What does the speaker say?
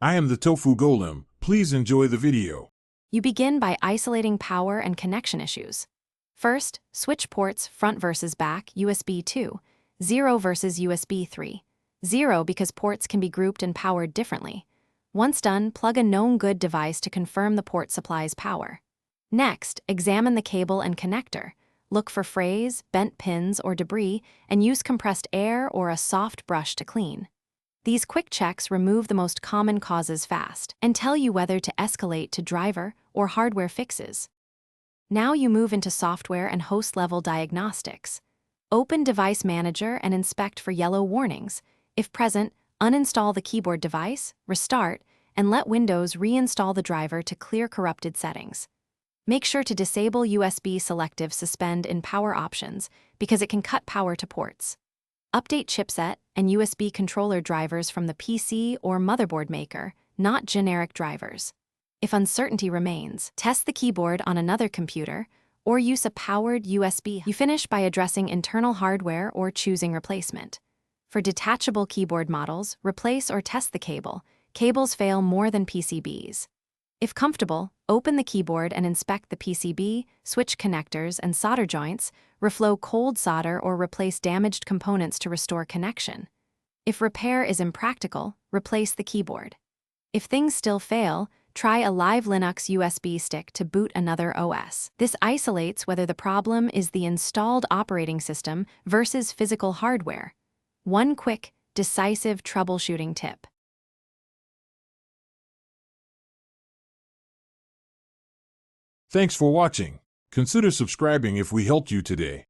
I am the Tofu Golem. Please enjoy the video. You begin by isolating power and connection issues. First, switch ports front versus back, USB 2, 0 versus USB 3. 0 because ports can be grouped and powered differently. Once done, plug a known good device to confirm the port supplies power. Next, examine the cable and connector. Look for frays, bent pins, or debris, and use compressed air or a soft brush to clean. These quick checks remove the most common causes fast and tell you whether to escalate to driver or hardware fixes. Now you move into software and host-level diagnostics. Open Device Manager and inspect for yellow warnings. If present, uninstall the keyboard device, restart, and let Windows reinstall the driver to clear corrupted settings. Make sure to disable USB Selective Suspend in Power Options because it can cut power to ports. Update chipset and USB controller drivers from the PC or motherboard maker, not generic drivers. If uncertainty remains, test the keyboard on another computer or use a powered USB. You finish by addressing internal hardware or choosing replacement. For detachable keyboard models, replace or test the cable. Cables fail more than PCBs. If comfortable, open the keyboard and inspect the PCB, switch connectors, and solder joints, reflow cold solder or replace damaged components to restore connection. If repair is impractical, replace the keyboard. If things still fail, try a live Linux USB stick to boot another OS. This isolates whether the problem is the installed operating system versus physical hardware. One quick, decisive troubleshooting tip. Thanks for watching. Consider subscribing if we helped you today.